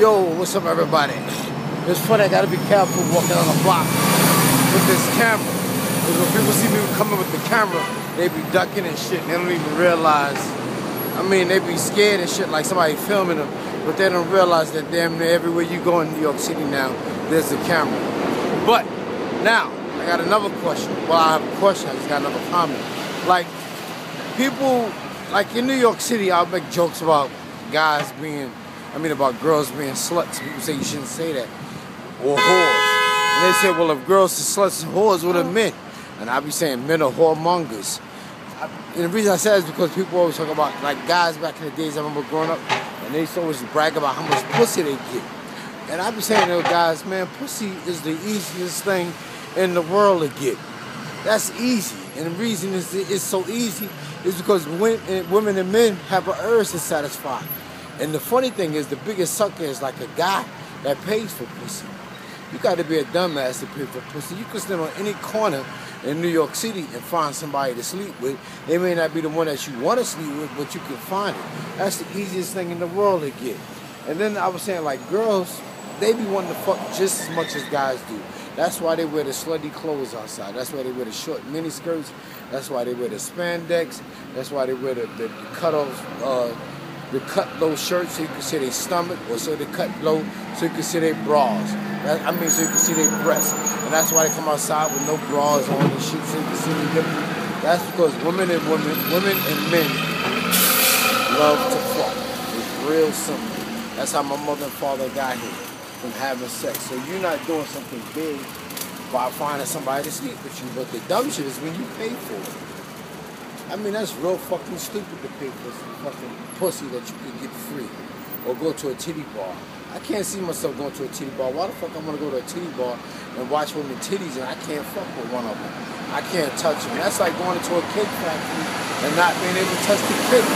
Yo, what's up, everybody? It's funny, I gotta be careful walking on the block with this camera. Because when people see me coming with the camera, they be ducking and shit, and they don't even realize. I mean, they be scared and shit like somebody filming them, but they don't realize that damn near everywhere you go in New York City now, there's a camera. But now, I got another question. Well, I have a question, I just got another comment. Like, people, like in New York City, I'll make jokes about guys being, about girls being sluts. People say you shouldn't say that. Or whores. And they say, well, if girls are sluts and whores, what are men? And I be saying men are whoremongers. And the reason I say that is because people always talk about, like, guys back in the days, I remember growing up, and they used to always brag about how much pussy they get. And I be saying to those guys, man, pussy is the easiest thing in the world to get. That's easy. And the reason it's so easy is because women and men have an urge to satisfy. And the funny thing is, the biggest sucker is like a guy that pays for pussy. You got to be a dumbass to pay for pussy. You can stand on any corner in New York City and find somebody to sleep with. They may not be the one that you want to sleep with, but you can find it. That's the easiest thing in the world to get. And then I was saying, like, girls, they be wanting to fuck just as much as guys do. That's why they wear the slutty clothes outside. That's why they wear the short mini skirts. That's why they wear the spandex. That's why they wear the cut low shirts so you can see their stomach, or so they cut low so you can see their bras. So you can see their breasts. And that's why they come outside with no bras on and shit so you can see their nipples. That's because women and men love to fuck. It's real simple. That's how my mother and father got here, from having sex. So you're not doing something big by finding somebody to sleep with you. But the dumb shit is when you pay for it. That's real fucking stupid to pay for some fucking pussy that you can get free. Or go to a titty bar. I can't see myself going to a titty bar. Why the fuck I'm gonna go to a titty bar and watch women titties and I can't fuck with one of them? I can't touch them. That's like going into a cake factory and not being able to touch the cake.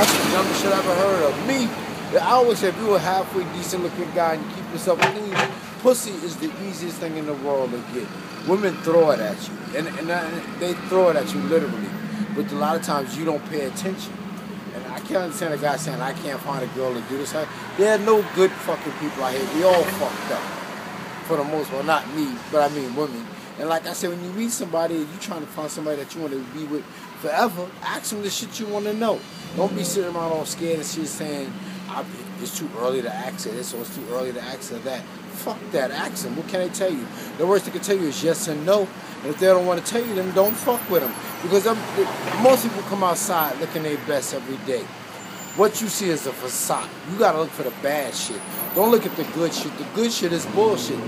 That's the dumbest shit I ever heard of. Me, I always say if you were a halfway decent looking guy and you keep yourself clean, pussy is the easiest thing in the world to get. Women throw it at you. And they throw it at you literally. But a lot of times you don't pay attention. And I can't understand a guy saying, I can't find a girl to do this. There are no good fucking people out here. We all fucked up. For the most part. Not me, but women. And like I said, when you meet somebody and you're trying to find somebody that you want to be with forever, ask them the shit you want to know. Don't be sitting around all scared and shit saying, it's too early to ask her this or it's too early to ask her that. Fuck that, ask them. What can they tell you? The worst they can tell you is yes and no. And if they don't want to tell you, then don't fuck with them. Because most people come outside looking their best every day. What you see is a facade. You gotta look for the bad shit. Don't look at the good shit. The good shit is bullshit.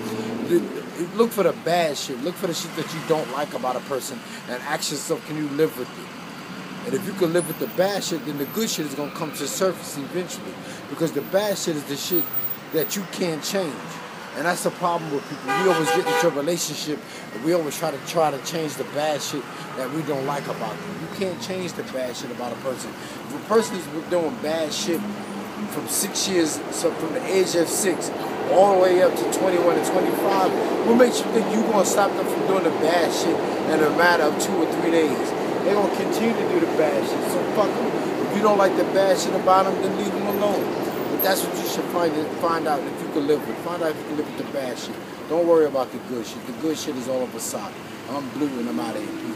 Look for the bad shit. Look for the shit that you don't like about a person and ask yourself, can you live with it? And if you can live with the bad shit, then the good shit is gonna come to the surface eventually. Because the bad shit is the shit that you can't change. And that's the problem with people. We always get into a relationship and we always try to change the bad shit that we don't like about them. You can't change the bad shit about a person. If a person is doing bad shit from 6 years, so from the age of 6 all the way up to 21 and 25, what makes you think you're going to stop them from doing the bad shit in a matter of 2 or 3 days? They're going to continue to do the bad shit. So fuck them. If you don't like the bad shit about them, then leave them alone. But that's what you should find out if you can live with. Find out if you can live with the bad shit. Don't worry about the good shit. The good shit is all of a side. I'm Blue and I'm out of here.